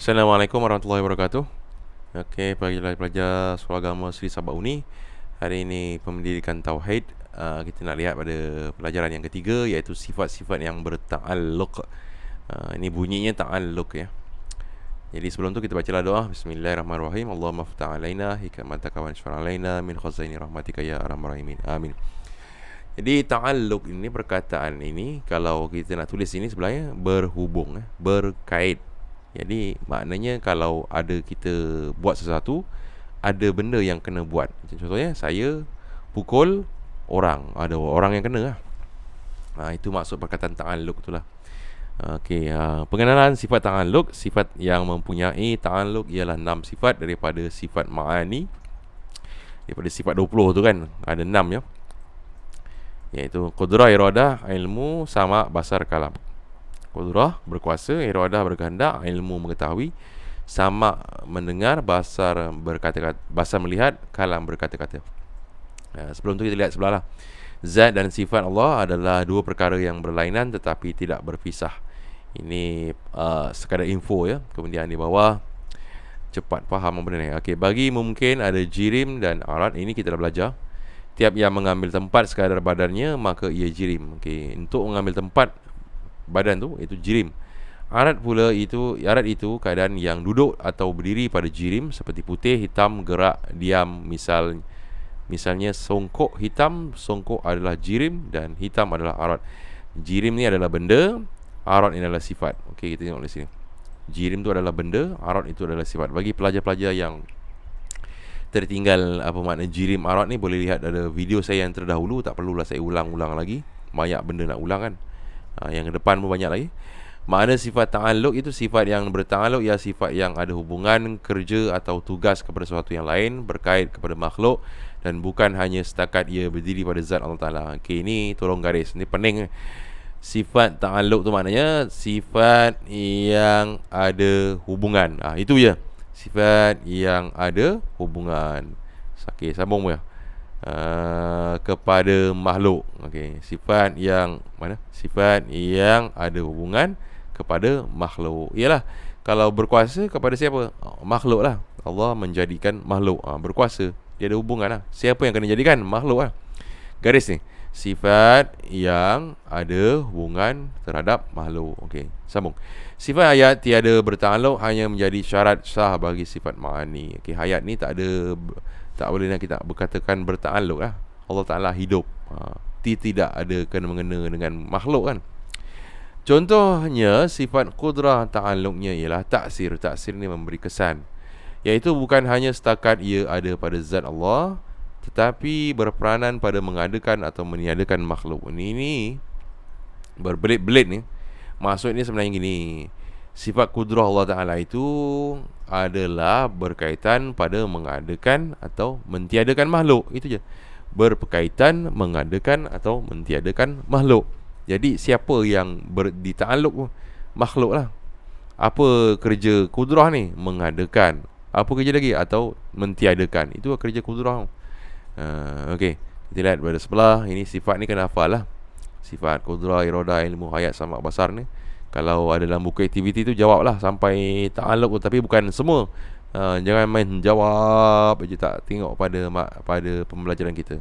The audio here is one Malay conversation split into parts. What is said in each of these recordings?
Assalamualaikum warahmatullahi wabarakatuh. Okey, pelajar sekolah agama Sri Sabak Uni. Hari ini pendidikan tauhid. Kita nak lihat pada pelajaran yang ketiga, iaitu sifat-sifat yang berta'alluq. Ini bunyinya ta'alluq ya. Jadi sebelum tu kita bacalah doa. Bismillahirrahmanirrahim. Allahumma ftah alaina hikmataka wa anshur alaina min khazaini rahmatika ya arhamar rahimin. Amin. Jadi ta'alluq ini, perkataan ini, kalau kita nak tulis ini sebenarnya berhubung, berkait. Jadi maknanya kalau ada kita buat sesuatu, ada benda yang kena buat. Contohnya saya pukul orang, ada orang yang kena lah. Itu maksud perkataan ta'alluq itulah. Okey, pengenalan sifat ta'alluq. Sifat yang mempunyai ta'alluq ialah 6 sifat daripada sifat ma'ani. Daripada sifat 20 tu kan, ada 6 ya. Iaitu qudrah, iradah, ilmu, sama, basar, kalam. Qudrah berkuasa, iradah berkehendak, ilmu mengetahui, sama mendengar, basar berkata-kata, basar melihat, kalam berkata-kata. Sebelum tu kita lihat sebelah lah. Zat dan sifat Allah adalah dua perkara yang berlainan tetapi tidak berpisah. Ini sekadar info ya. Kemudian di bawah, cepat faham benda ni. Okey, bagi mungkin ada jirim dan arat. Ini kita dah belajar. Tiap yang mengambil tempat sekadar badannya, maka ia jirim. Okey, untuk mengambil tempat badan tu, itu jirim. Arat itu keadaan yang duduk atau berdiri pada jirim, seperti putih, hitam, gerak, diam. Misalnya songkok hitam, songkok adalah jirim dan hitam adalah arat. Jirim ni adalah benda, arat ini adalah sifat. Okey, kita tengok di sini. Jirim tu adalah benda, arat itu adalah sifat. Bagi pelajar-pelajar yang tertinggal apa makna jirim, arat ni, boleh lihat ada video saya yang terdahulu. Tak perlulah saya ulang-ulang lagi, banyak benda nak ulang kan. Yang ke depan pun banyak lagi. Makna sifat ta'alluq itu sifat yang berta'alluq, ia sifat yang ada hubungan kerja atau tugas kepada sesuatu yang lain, berkait kepada makhluk, dan bukan hanya setakat ia berdiri pada zat Allah Ta'ala. Okey, ini tolong garis, ini pening. Sifat ta'alluq tu maknanya sifat yang ada hubungan. Itu je, sifat yang ada hubungan. Okey, sambung ya. Kepada makhluk. Okey, sifat yang mana? Sifat yang ada hubungan kepada makhluk. Ialah kalau berkuasa kepada siapa? Makhluk lah. Allah menjadikan makhluk, berkuasa. Dia ada hubungan lah. Siapa yang kena jadikan? Makhluk lah. Garis ni, sifat yang ada hubungan terhadap makhluk. Okey, sambung. Sifat hayat tiada berta'alluq hanya menjadi syarat sah bagi sifat ma'ani. Okey, hayat ni tak boleh nak kita berkatakan berta'alluq lah. Allah Ta'ala hidup, tidak ada kena-mengena dengan makhluk kan. Contohnya sifat qudrah, ta'alluqnya ialah taksir. Taksir ni memberi kesan, iaitu bukan hanya setakat ia ada pada zat Allah, tetapi berperanan pada mengadakan atau meniadakan makhluk. Ini berbelit-belit ni. Maksudnya sebenarnya gini, sifat qudrah Allah Ta'ala itu adalah berkaitan pada mengadakan atau mentiadakan makhluk. Itu je, berkaitan mengadakan atau mentiadakan makhluk. Jadi siapa yang dita'alluq? Makhluk lah. Apa kerja qudrah ni? Mengadakan. Apa kerja lagi? Atau mentiadakan. Itu kerja qudrah. Okey, kita lihat pada sebelah. Ini sifat ni kena hafal lah. Sifat qudrah, iradah, ilmu, hayat, sama, basar ni, kalau ada dalam buku aktiviti tu, jawablah sampai ta'alluq. Tapi bukan semua. Jangan main jawab je, tak tengok pada pembelajaran kita.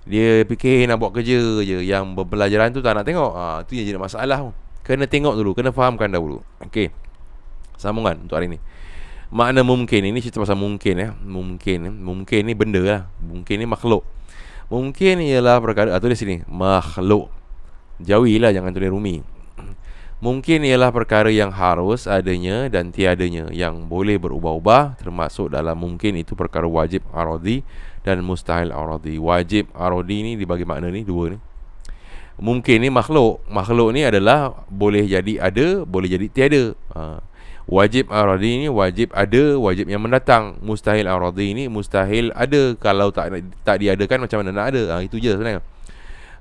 Dia fikir nak buat kerja je, yang pembelajaran tu tak nak tengok. Tu yang jadi masalah. Kena tengok dulu, kena fahamkan dahulu. Okey, sambungan untuk hari ni. Makna mungkin, ini cerita pasal mungkin ya. Mungkin ni benda lah. Mungkin ni makhluk. Mungkin ialah perkara, tulis sini, makhluk. Jauhilah, jangan tulis rumi. Mungkin ialah perkara yang harus adanya dan tiadanya, yang boleh berubah-ubah. Termasuk dalam mungkin itu perkara wajib aradi dan mustahil aradi. Wajib aradi ni dibagi makna ni dua ni. Mungkin ni makhluk. Makhluk ni adalah boleh jadi ada, boleh jadi tiada. Wajib aradi ni wajib ada, wajib yang mendatang. Mustahil aradi ni mustahil ada. Kalau tak diadakan, macam mana nak ada? Itu je sebenarnya.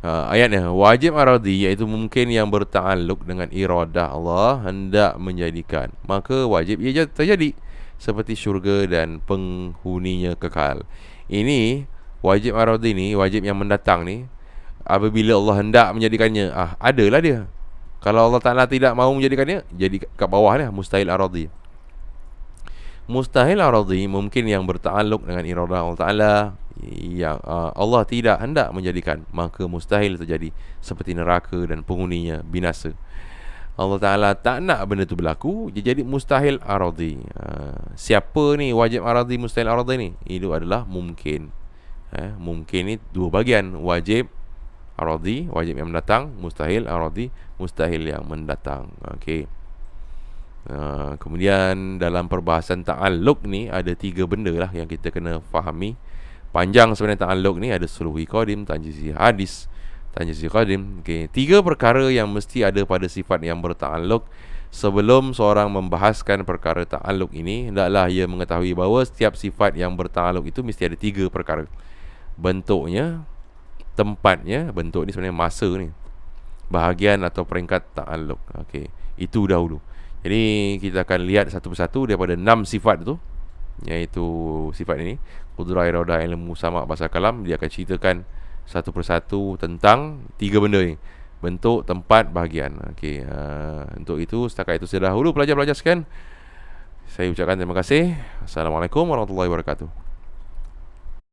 Ayatnya, wajib aradi iaitu mungkin yang berta'alluq dengan iradah Allah hendak menjadikan, maka wajib ia terjadi, seperti syurga dan penghuninya kekal. Ini wajib aradi ni, wajib yang mendatang ni, apabila Allah hendak menjadikannya, adalah dia. Kalau Allah Ta'ala tidak mahu menjadikannya, jadi kat bawah ni, mustahil aradi. Mustahil aradhi mungkin yang berta'alluq dengan iradah Allah Ta'ala, yang Allah tidak hendak menjadikan, maka mustahil terjadi, seperti neraka dan penghuninya binasa. Allah Ta'ala tak nak benda tu berlaku, dia jadi mustahil aradhi. Siapa ni wajib aradhi, mustahil aradhi ni? Itu adalah mungkin. Mungkin ni dua bahagian, wajib aradhi, wajib yang mendatang, mustahil aradhi, mustahil yang mendatang. Okey. Kemudian dalam perbahasan ta'alluq ni ada tiga benda lah yang kita kena fahami. Panjang sebenarnya ta'alluq ni, ada suluhi qadim, tanjizi hadis, tanjizi qadim. Okey, tiga perkara yang mesti ada pada sifat yang berta'alluq. Sebelum seorang membahaskan perkara ta'alluq ini, hendaklah ia mengetahui bahawa setiap sifat yang berta'alluq itu mesti ada tiga perkara. Bentuknya, tempatnya, bentuk ni sebenarnya masa ni, bahagian atau peringkat ta'alluq. Okey, itu dahulu. Jadi kita akan lihat satu persatu daripada 6 sifat tu, iaitu sifat ini, qudrah, iradah, ilmu, sama', bahasa kalam. Dia akan ceritakan satu persatu tentang tiga benda ni: bentuk, tempat, bahagian. Okey, untuk itu, setakat itu saja dahulu pelajar-pelajar sekalian. Saya ucapkan terima kasih. Assalamualaikum warahmatullahi wabarakatuh.